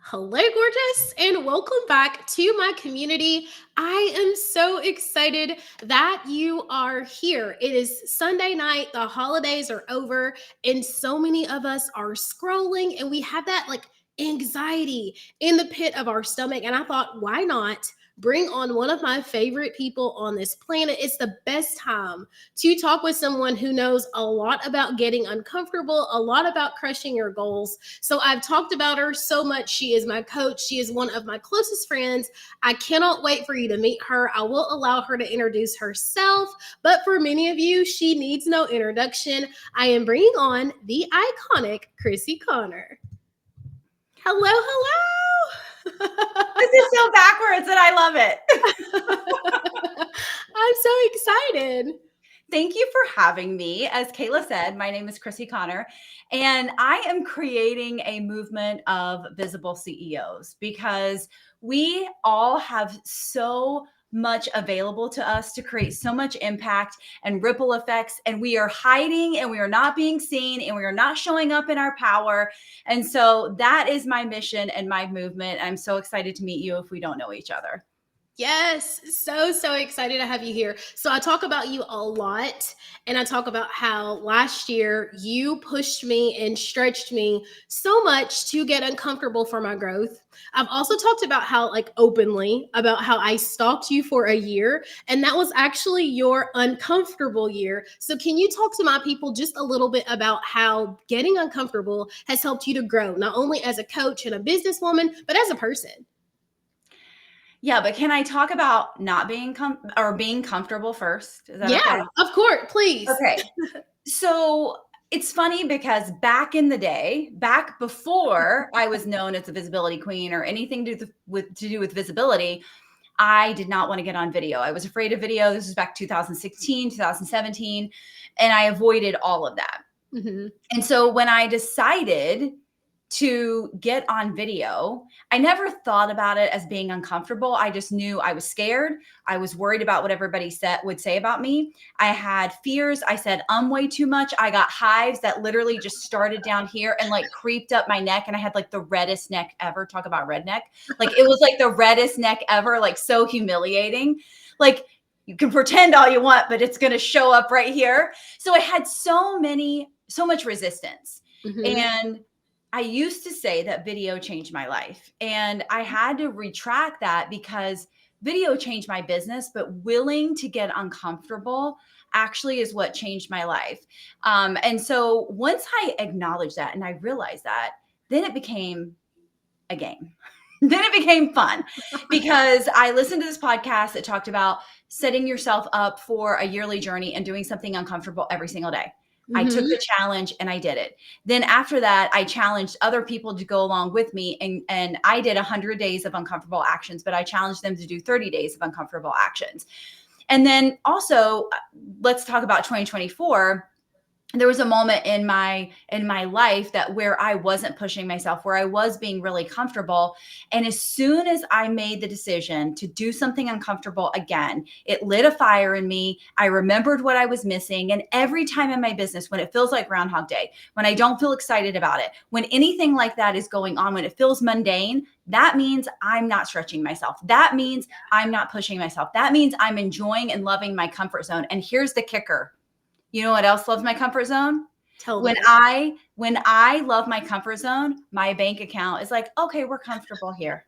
Hello, gorgeous, and welcome back to my community. I am so excited that you are here. It is Sunday night, the holidays are over, and so many of us are scrolling, and we have that anxiety in the pit of our stomach. And I thought, why not? Bring on one of my favorite people on this planet. It's the best time to talk with someone who knows a lot about getting uncomfortable, a lot about crushing your goals. So I've talked about her so much. She is my coach. She is one of my closest friends. I cannot wait for you to meet her. I will allow her to introduce herself, but for many of you, she needs no introduction. I am bringing on the iconic Chrissy Connor. Hello, hello. This is so backwards and I love it. I'm so excited. Thank you for having me. As Kayla said, my name is Chrissy Connor, and I am creating a movement of visible CEOs because we all have so much available to us to create so much impact and ripple effects, and we are hiding and we are not being seen and we are not showing up in our power. And so that is my mission and my movement. I'm so excited to meet you if we don't know each other. Yes, so excited to have you here. So I talk about you a lot, and I talk about how last year you pushed me and stretched me so much to get uncomfortable for my growth. I've also talked about how openly about how I stalked you for a year, and that was actually your uncomfortable year. So can you talk to my people just a little bit about how getting uncomfortable has helped you to grow, not only as a coach and a businesswoman, but as a person? Yeah, but can I talk about not being being comfortable first? Is that okay? Of course, please. Okay. So it's funny because back in the day, back before I was known as a visibility queen or anything to do with visibility, I did not want to get on video. I was afraid of video. This was back 2016, 2017, and I avoided all of that. Mm-hmm. And so when I decided to get on video, I never thought about it as being uncomfortable. I just knew I was scared. I was worried about what everybody would say about me. I had fears. I said way too much. I got hives that literally just started down here and creeped up my neck. And I had the reddest neck ever. Talk about redneck. It was the reddest neck ever, so humiliating. You can pretend all you want, but it's going to show up right here. So I had so much resistance. Mm-hmm. And I used to say that video changed my life, and I had to retract that because video changed my business, but willing to get uncomfortable actually is what changed my life. And so once I acknowledged that and I realized that, then it became a game. Then it became fun because I listened to this podcast that talked about setting yourself up for a yearly journey and doing something uncomfortable every single day. Mm-hmm. I took the challenge and I did it. Then after that, I challenged other people to go along with me. And I did 100 days of uncomfortable actions, but I challenged them to do 30 days of uncomfortable actions. And then also, let's talk about 2024. There was a moment in my life where I wasn't pushing myself, where I was being really comfortable. And as soon as I made the decision to do something uncomfortable again, it lit a fire in me. I remembered what I was missing. And every time in my business, when it feels like Groundhog Day, when I don't feel excited about it, when anything like that is going on, when it feels mundane, that means I'm not stretching myself. That means I'm not pushing myself. That means I'm enjoying and loving my comfort zone. And here's the kicker. You know what else loves my comfort zone? When I love my comfort zone, my bank account is okay, we're comfortable here.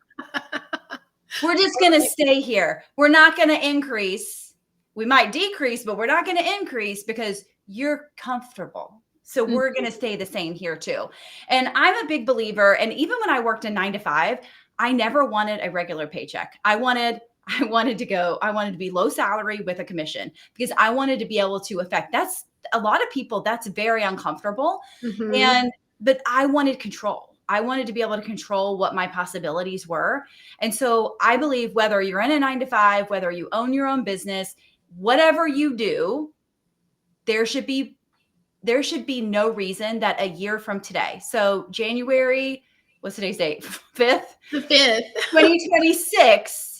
We're just going to stay here. We're not going to increase. We might decrease, but we're not going to increase because you're comfortable. So we're going to stay the same here too. And I'm a big believer. And even when I worked a 9 to 5, I never wanted a regular paycheck. I wanted to be low salary with a commission because I wanted to be able to affect. That's a lot of people. That's very uncomfortable. Mm-hmm. But I wanted control. I wanted to be able to control what my possibilities were. And so I believe whether you're in a 9 to 5, whether you own your own business, whatever you do, there should be no reason that a year from today. So January, what's today's date? 5th? The 5th. 2026.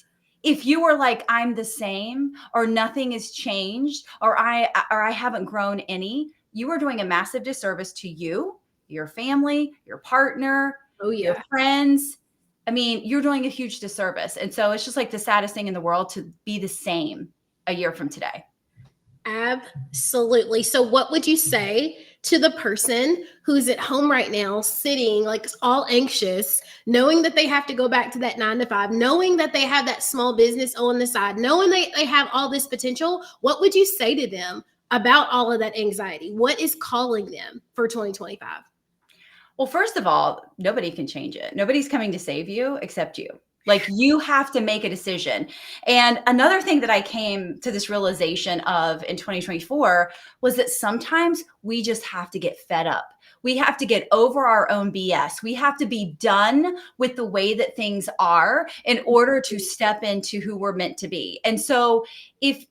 If you were I'm the same or nothing has changed or I haven't grown any, you are doing a massive disservice to you, your family, your partner, your friends. I mean, you're doing a huge disservice. And so it's just like the saddest thing in the world to be the same a year from today. Absolutely. So, what would you say to the person who's at home right now, sitting like all anxious, knowing that they have to go back to that 9 to 5, knowing that they have that small business on the side, knowing they have all this potential? What would you say to them about all of that anxiety? What is calling them for 2025? Well, first of all, nobody can change it. Nobody's coming to save you except you. Like you have to make a decision. And another thing that I came to this realization of in 2024 was that sometimes we just have to get fed up. We have to get over our own BS. We have to be done with the way that things are in order to step into who we're meant to be. And so if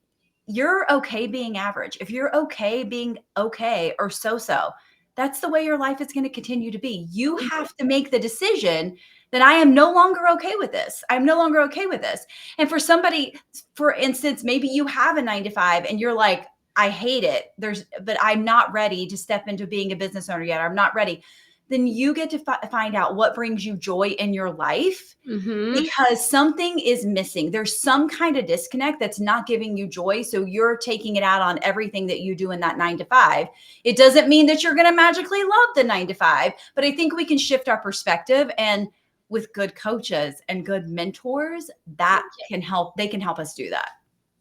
you're okay being average, if you're okay being okay or so-so, that's the way your life is going to continue to be. You have to make the decision that I am no longer okay with this. I'm no longer okay with this. And for somebody, for instance, maybe you have a 9 to 5 and you're like, I hate it. But I'm not ready to step into being a business owner yet. I'm not ready. Then you get to find out what brings you joy in your life, because something is missing. There's some kind of disconnect that's not giving you joy. So you're taking it out on everything that you do in that 9 to 5. It doesn't mean that you're going to magically love the 9 to 5, but I think we can shift our perspective, and with good coaches and good mentors that can help. They can help us do that.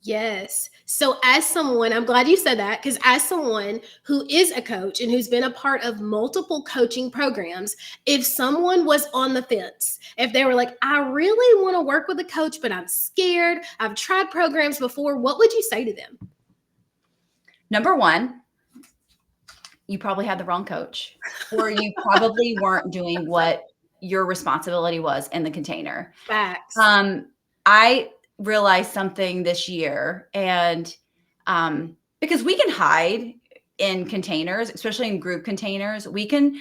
Yes. So, as someone, I'm glad you said that, because as someone who is a coach and who's been a part of multiple coaching programs, if someone was on the fence, if they were like, I really want to work with a coach, but I'm scared, I've tried programs before, what would you say to them? Number one, you probably had the wrong coach, or you probably weren't doing what your responsibility was in the container. Facts. I realized something this year, and because we can hide in containers, especially in group containers, we can,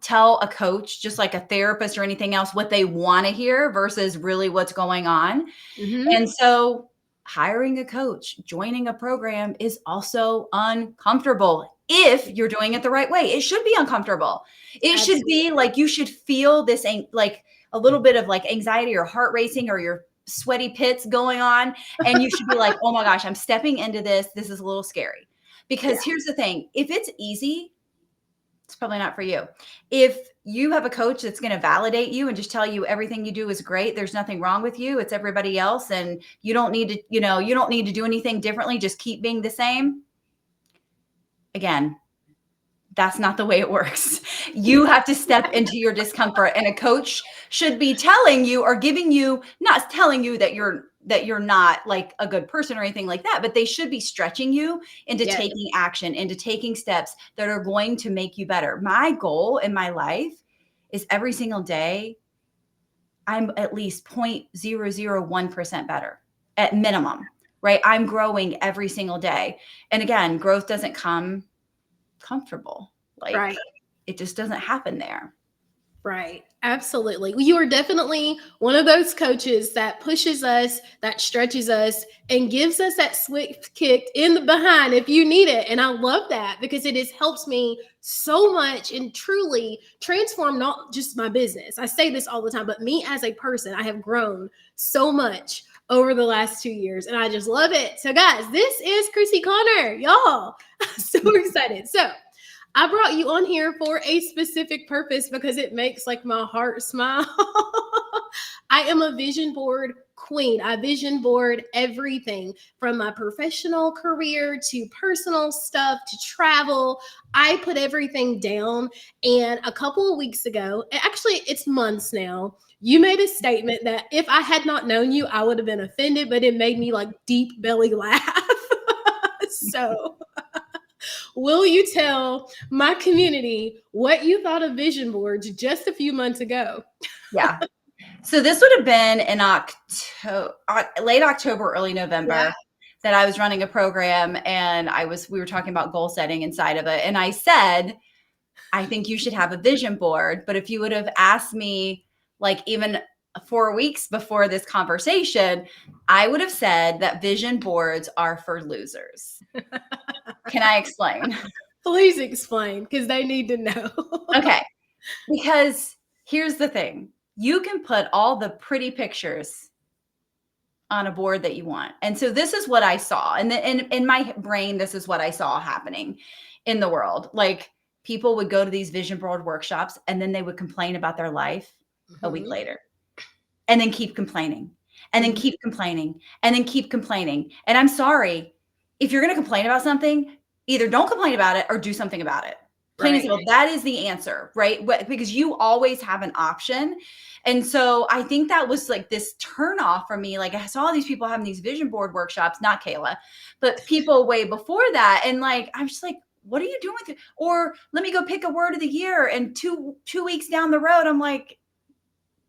tell a coach, just like a therapist or anything else, what they want to hear versus really what's going on. And so hiring a coach, joining a program is also uncomfortable if you're doing it the right way. It should be uncomfortable. It should be like you should feel this like a little bit of like anxiety or heart racing or your sweaty pits going on. And you should be like, oh my gosh, I'm stepping into this. This is a little scary. Because here's the thing. If it's easy, it's probably not for you. If you have a coach that's going to validate you and just tell you everything you do is great, there's nothing wrong with you, it's everybody else, and you don't need to, you don't need to do anything differently, just keep being the same. Again, that's not the way it works. You have to step into your discomfort, and a coach should be telling you or giving you, not telling you that you're not like a good person or anything like that, but they should be stretching you into taking action, into taking steps that are going to make you better. My goal in my life is every single day, I'm at least 0.001% better at minimum, right? I'm growing every single day. And again, growth doesn't come comfortable. Like it just doesn't happen there. Right. Absolutely. You are definitely one of those coaches that pushes us, that stretches us, and gives us that swift kick in the behind if you need it. And I love that, because it has helped me so much and truly transform not just my business. I say this all the time, but me as a person, I have grown so much over the last 2 years, and I just love it. So guys, this is Chrissy Connor, y'all. So excited. So I brought you on here for a specific purpose, because it makes like my heart smile. I am a vision board queen. I vision board everything from my professional career to personal stuff to travel. I put everything down. And a couple of weeks ago, actually it's months now, you made a statement that if I had not known you, I would have been offended, but it made me like deep belly laugh. So will you tell my community what you thought of vision boards just a few months ago? Yeah. So this would have been in late October, early November, that I was running a program, and we were talking about goal setting inside of it. And I said, I think you should have a vision board. But if you would have asked me like even 4 weeks before this conversation, I would have said that vision boards are for losers. Can I explain? Please explain, because they need to know. Okay. Because here's the thing. you can put all the pretty pictures on a board that you want. And so this is what I saw. And in my brain, this is what I saw happening in the world. Like people would go to these vision board workshops and then they would complain about their life a week Mhm. later and then keep complaining and then Mhm. keep complaining and then keep complaining. And I'm sorry, if you're going to complain about something, either don't complain about it or do something about it. Plain and Right. simple. That is the answer, right? Because you always have an option. And so I think that was like this turn off for me. Like I saw these people having these vision board workshops, not Kayla, but people way before that. And like, I'm just like, what are you doing with it? Or let me go pick a word of the year. And two weeks down the road, I'm like,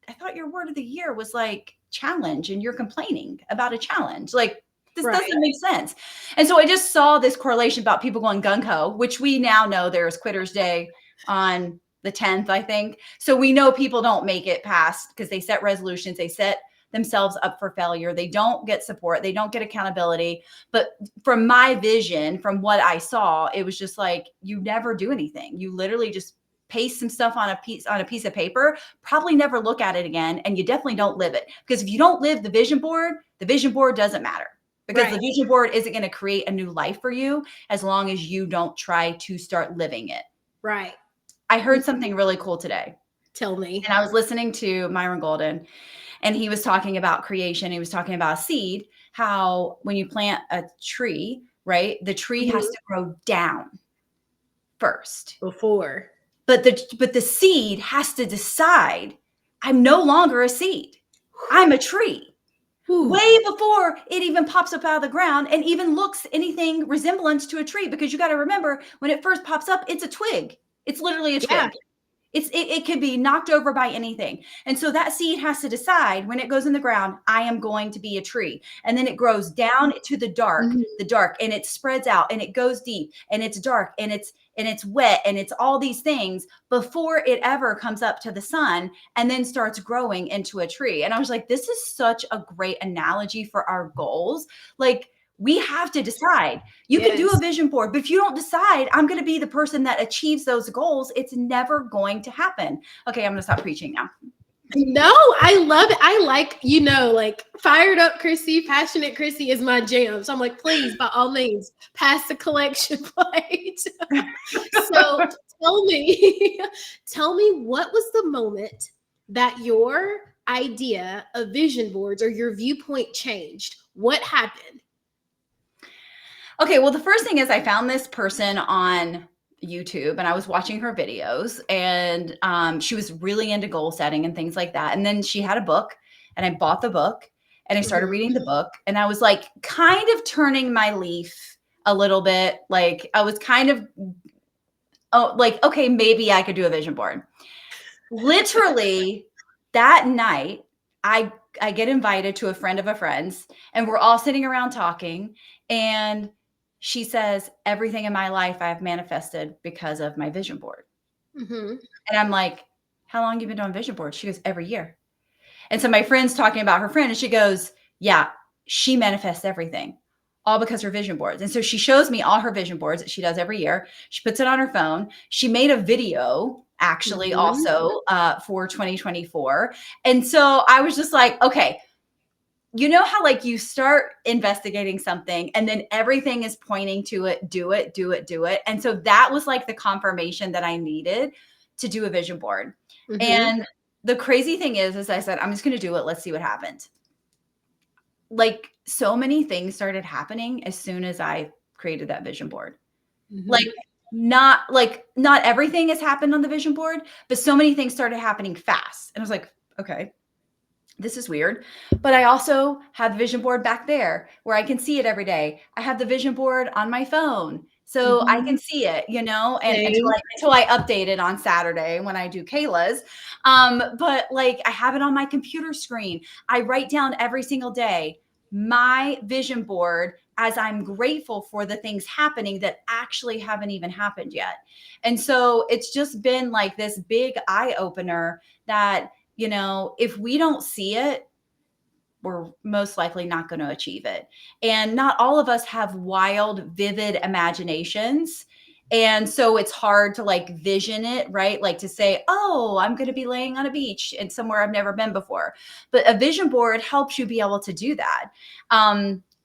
I thought your word of the year was like challenge and you're complaining about a challenge. Like this Right. doesn't make sense. And so I just saw this correlation about people going gung ho, which we now know there's Quitter's Day on the 10th, I think. So we know people don't make it past because they set resolutions, they set themselves up for failure. They don't get support, they don't get accountability. But from my vision, from what I saw, it was just like you never do anything. You literally just paste some stuff on a piece of paper, probably never look at it again, and you definitely don't live it. Because if you don't live the vision board doesn't matter. Because Right. the vision board isn't going to create a new life for you as long as you don't try to start living it. Right. I heard something really cool today. Tell me. And I was listening to Myron Golden, and he was talking about creation. He was talking about a seed, how when you plant a tree, right, the tree has Mhm. to grow down first. Before. But the seed has to decide, I'm no longer a seed. I'm a tree. Whew. Way before it even pops up out of the ground and even looks anything resemblance to a tree, because you got to remember when it first pops up, it's a twig. It's literally a Yeah. twig. It could be knocked over by anything. And so that seed has to decide when it goes in the ground, I am going to be a tree. And then it grows down to Mhm. the dark, and it spreads out and it goes deep and it's dark and it's wet and it's all these things before it ever comes up to the sun and then starts growing into a tree. And I was like, this is such a great analogy for our goals. Like we have to decide. You can do a Yes. vision board, but if you don't decide, I'm going to be the person that achieves those goals, it's never going to happen. Okay, I'm going to stop preaching now. No, I love it. I like, like fired up Chrissy, passionate Chrissy is my jam. So I'm like, please, by all means, pass the collection plate. So tell me, tell me what was the moment that your idea of vision boards or your viewpoint changed? What happened? Okay, well, the first thing is I found this person on YouTube and I was watching her videos, and she was really into goal setting and things like that. And then she had a book, and I bought the book and I started Mhm. reading the book, and I was like kind of turning my leaf a little bit. Like I was kind of, oh, like, okay, maybe I could do a vision board. Literally that night, I get invited to a friend of a friend's, and we're all sitting around talking, and she says, everything in my life I've manifested because of my vision board. Mhm. And I'm like, how long you been doing vision boards? She goes, every year. And so my friend's talking about her friend, and she goes, yeah, she manifests everything, all because her vision boards. And so she shows me all her vision boards that she does every year. She puts it on her phone. She made a video actually Mhm. also for 2024. And so I was just like, okay, you know how like you start investigating something and then everything is pointing to it, do it, do it, do it. And so that was like the confirmation that I needed to do a vision board. Mhm. And the crazy thing is I said, I'm just going to do it. Let's see what happens. Like so many things started happening as soon as I created that vision board. Like Mhm. not everything has happened on the vision board, but so many things started happening fast. And I was like, okay, this is weird. But I also have the vision board back there where I can see it every day. I have the vision board on my phone. So I Mhm. can see it, and Same. until I update it on Saturday when I do Kayla's. But like I have it on my computer screen. I write down every single day my vision board as I'm grateful for the things happening that actually haven't even happened yet. And so it's just been like this big eye opener that if we don't see it, we're most likely not going to achieve it. And not all of us have wild, vivid imaginations. And so it's hard to like vision it, right? Like to say, oh, I'm going to be laying on a beach and somewhere I've never been before. But a vision board helps you be able to do that.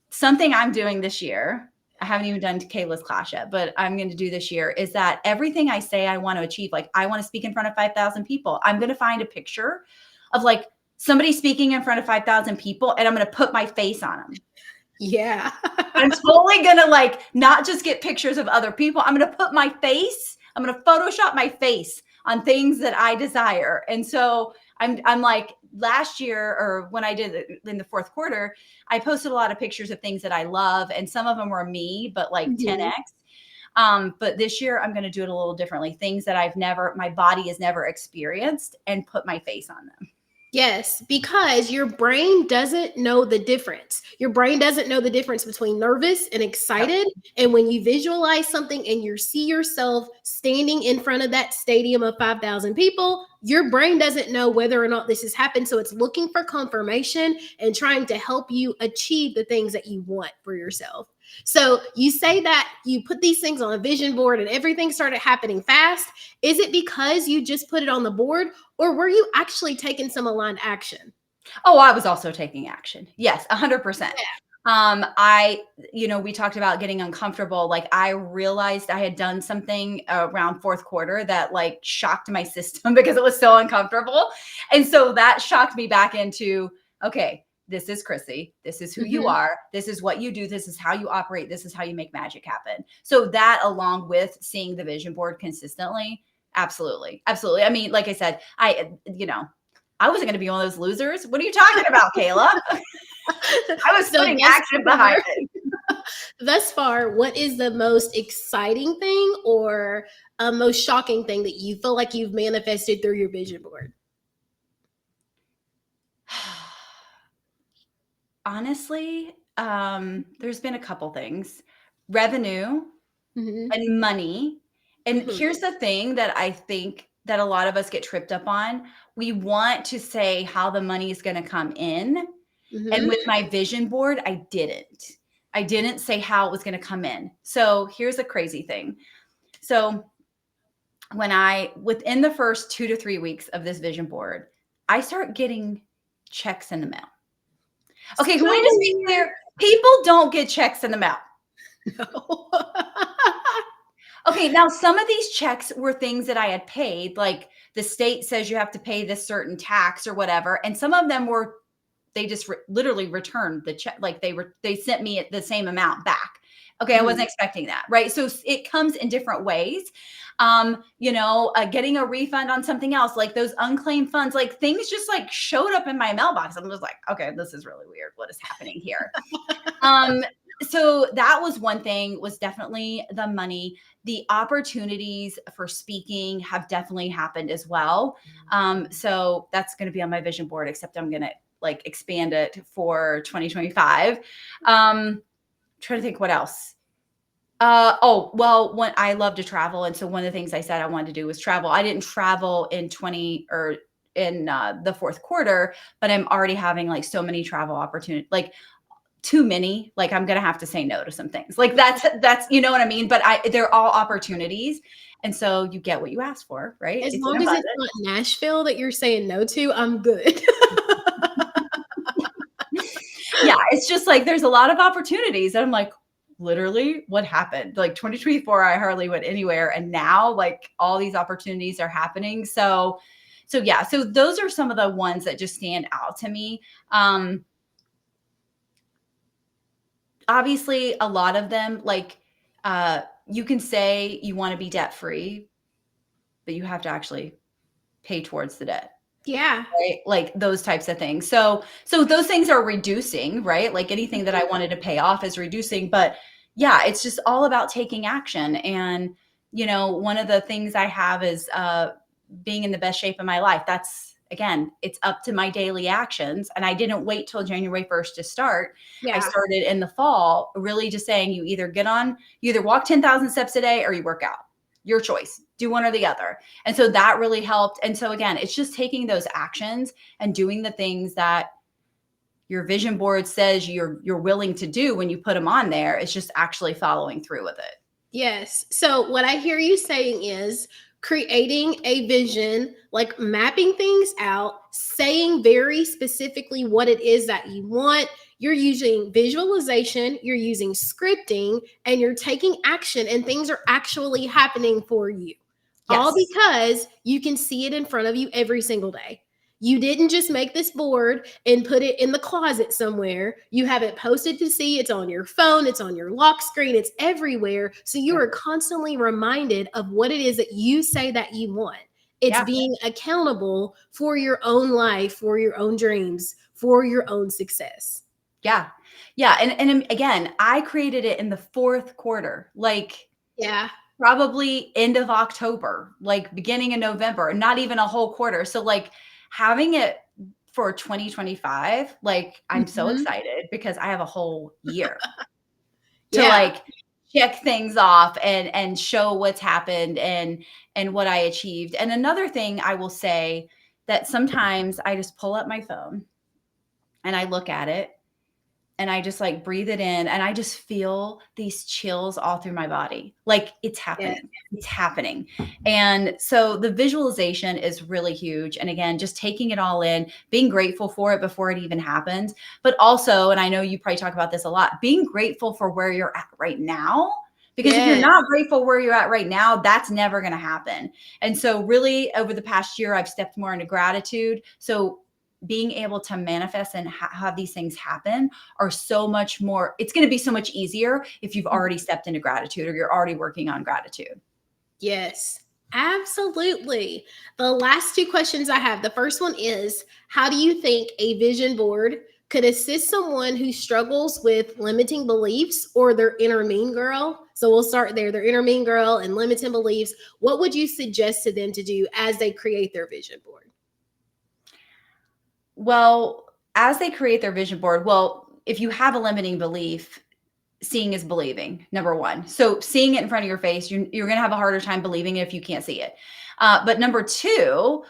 Something I'm doing this year, I haven't even done Kayla's class yet, but I'm going to do this year is that everything I say I want to achieve, like I want to speak in front of 5,000 people. I'm going to find a picture of like somebody speaking in front of 5,000 people and I'm going to put my face on them. Yeah. I'm totally going to like not just get pictures of other people. I'm going to put my face, I'm going to Photoshop my face on things that I desire. And so I'm like last year, or when I did it in the fourth quarter, I posted a lot of pictures of things that I love. And some of them were me, but like 10X. But this year I'm going to do it a little differently. Things that my body has never experienced, and put my face on them. Yes, because your brain doesn't know the difference. Your brain doesn't know the difference between nervous and excited. Yep. And when you visualize something and you see yourself standing in front of that stadium of 5,000 people, your brain doesn't know whether or not this has happened. So it's looking for confirmation and trying to help you achieve the things that you want for yourself. So you say that you put these things on a vision board and everything started happening fast. Is it because you just put it on the board, or were you actually taking some aligned action? Oh, I was also taking action. Yes, 100%. We talked about getting uncomfortable. Like I realized I had done something around fourth quarter that like shocked my system because it was so uncomfortable. And so that shocked me back into, okay, this is Chrissy. This is who you are. This is what you do. This is how you operate. This is how you make magic happen. So that, along with seeing the vision board consistently, absolutely. Absolutely. I mean, like I said, I wasn't going to be one of those losers. What are you talking about, Kayla? I was putting action behind it. Thus far, what is the most exciting thing or most shocking thing that you feel like you've manifested through your vision board? Honestly, there's been a couple things. Revenue and money. And here's the thing that I think that a lot of us get tripped up on. We want to say how the money is going to come in. And with my vision board, I didn't say how it was going to come in. So here's a crazy thing. So within the first 2 to 3 weeks of this vision board, I start getting checks in the mail. Okay, can we just be clear? People don't get checks in the mail. No. Okay, now some of these checks were things that I had paid, like the state says you have to pay this certain tax or whatever. And some of them were, they just literally returned the check. Like they sent me the same amount back. Okay, I wasn't expecting that, right? So it comes in different ways. Getting a refund on something else, like those unclaimed funds, like things just like showed up in my mailbox. I'm just like, okay, this is really weird. What is happening here? So that was one thing, was definitely the money. The opportunities for speaking have definitely happened as well. So that's going to be on my vision board, except I'm going to like expand it for 2025. Trying to think what else. When I love to travel. And so one of the things I said I wanted to do was travel. I didn't travel in the fourth quarter, but I'm already having like so many travel opportunities, like too many, like I'm going to have to say no to some things. Like that's, you know what I mean? But they're all opportunities. And so you get what you ask for, right? As long as it's not Nashville that you're saying no to, I'm good. Yeah. It's just like, there's a lot of opportunities and I'm like, literally what happened? Like 2024, I hardly went anywhere. And now like all these opportunities are happening. So yeah, so those are some of the ones that just stand out to me. Obviously a lot of them, like, you can say you want to be debt free, but you have to actually pay towards the debt. Yeah. Right? Like those types of things. So those things are reducing, right? Like anything that I wanted to pay off is reducing, but yeah, it's just all about taking action. And, one of the things I have is, being in the best shape of my life. That's, again, it's up to my daily actions. And I didn't wait till January 1st to start. Yeah. I started in the fall, really just saying you either walk 10,000 steps a day or you work out. Your choice. Do one or the other. And so that really helped. And so again, it's just taking those actions and doing the things that your vision board says you're willing to do when you put them on there. It's just actually following through with it. Yes. So what I hear you saying is creating a vision, like mapping things out, saying very specifically what it is that you want. You're using visualization, you're using scripting, and you're taking action, and things are actually happening for you. All Yes. because you can see it in front of you every single day. You didn't just make this board and put it in the closet somewhere. You have it posted to see. It's on your phone, it's on your lock screen, it's everywhere. So you are constantly reminded of what it is that you say that you want. It's Yeah. being accountable for your own life, for your own dreams, for your own success. Yeah. Yeah. And again, I created it in the fourth quarter, like Yeah. probably end of October, like beginning of November, not even a whole quarter. So like having it for 2025, like I'm so Mhm. excited because I have a whole year to Yeah. like check things off and show what's happened and what I achieved. And another thing I will say that sometimes I just pull up my phone and I look at it and I just like breathe it in and I just feel these chills all through my body. Like it's Yeah. happening. It's happening. And so the visualization is really huge. And again, just taking it all in, being grateful for it before it even happens. But also, and I know you probably talk about this a lot, being grateful for where you're at right now. Because if you're Yes. not grateful where you're at right now, that's never going to happen. And so, really, over the past year, I've stepped more into gratitude. So, being able to manifest and have these things happen are so much more, it's going to be so much easier if you've already stepped into gratitude or you're already working on gratitude. Yes, absolutely. The last two questions I have, the first one is, how do you think a vision board could assist someone who struggles with limiting beliefs or their inner mean girl? So we'll start there, their inner mean girl and limiting beliefs. What would you suggest to them to do as they create their vision board? Well, as they create their vision board, well, if you have a limiting belief, seeing is believing, number one. So seeing it in front of your face, you're going to have a harder time believing it if you can't see it. But number two,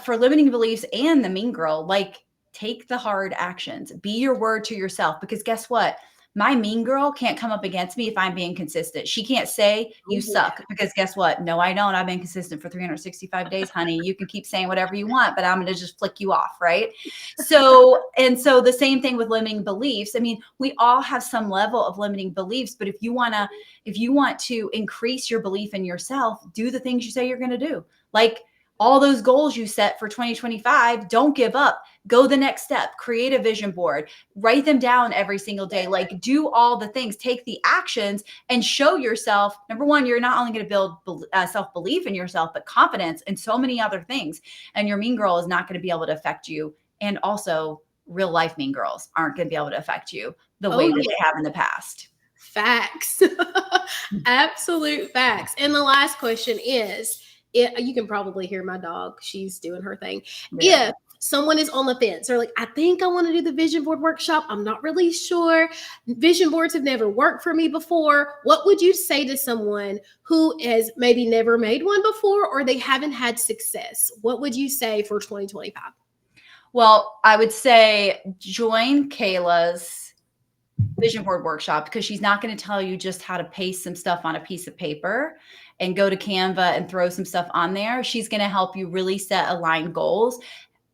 for limiting beliefs and the mean girl, like take the hard actions, be your word to yourself. Because guess what? My mean girl can't come up against me if I'm being consistent. She can't say you Oh, yeah. suck because guess what? No, I don't. I've been consistent for 365 days, honey. You can keep saying whatever you want, but I'm going to just flick you off. Right. So the same thing with limiting beliefs. I mean, we all have some level of limiting beliefs, but if you want to increase your belief in yourself, do the things you say you're going to do. Like all those goals you set for 2025, don't give up. Go the next step, create a vision board, write them down every single day, like do all the things, take the actions and show yourself. Number one, you're not only going to build self-belief in yourself, but confidence and so many other things. And your mean girl is not going to be able to affect you. And also real life mean girls aren't going to be able to affect you the Oh, way that yeah. they have in the past. Facts. Absolute facts. And the last question is, you can probably hear my dog. She's doing her thing. Yeah. If someone is on the fence, they're like, I think I want to do the vision board workshop. I'm not really sure. Vision boards have never worked for me before. What would you say to someone who has maybe never made one before or they haven't had success? What would you say for 2025? Well, I would say join Kayla's vision board workshop because she's not going to tell you just how to paste some stuff on a piece of paper and go to Canva and throw some stuff on there. She's going to help you really set aligned goals,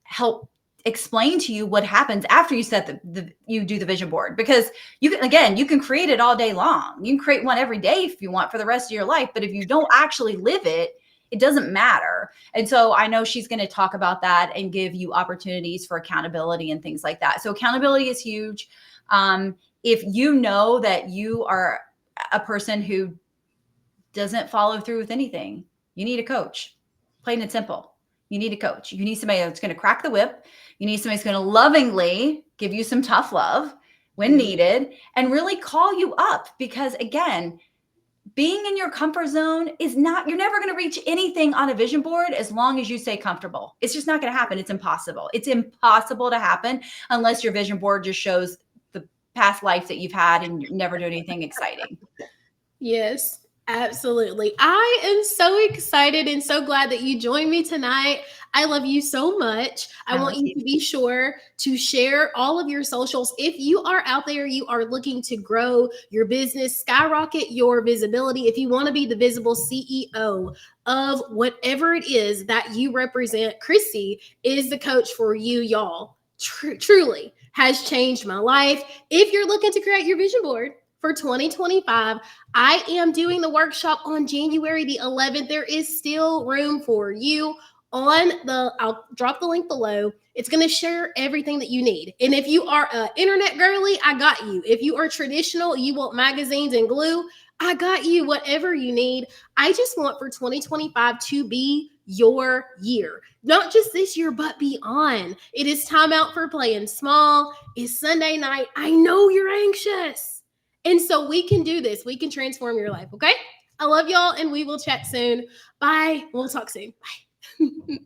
help explain to you what happens after you set you do the vision board, because you can create it all day long. You can create one every day if you want for the rest of your life, but if you don't actually live it, it doesn't matter. And so I know she's going to talk about that and give you opportunities for accountability and things like that. So accountability is huge. If you know that you are a person who doesn't follow through with anything, you need a coach. Plain and simple. You need a coach. You need somebody that's going to crack the whip. You need somebody that's going to lovingly give you some tough love when needed and really call you up, because again, being in your comfort zone is not, you're never going to reach anything on a vision board as long as you stay comfortable. It's just not going to happen. It's impossible. It's impossible to happen unless your vision board just shows the past life that you've had and you never do anything exciting. Yes. Absolutely. I am so excited and so glad that you joined me tonight. I love you so much. I I want love you you. to be sure to share all of your socials. If you are out there, you are looking to grow your business, skyrocket your visibility. If you want to be the visible CEO of whatever it is that you represent, Chrissy is the coach for you, y'all. Truly has changed my life. If you're looking to create your vision board for 2025, I am doing the workshop on January the 11th. There is still room for you I'll drop the link below. It's going to share everything that you need. And if you are an internet girly, I got you. If you are traditional, you want magazines and glue, I got you. Whatever you need. I just want for 2025 to be your year. Not just this year, but beyond. It is time out for playing small. It's Sunday night. I know you're anxious. And so we can do this. We can transform your life. Okay. I love y'all and we will chat soon. Bye. We'll talk soon. Bye.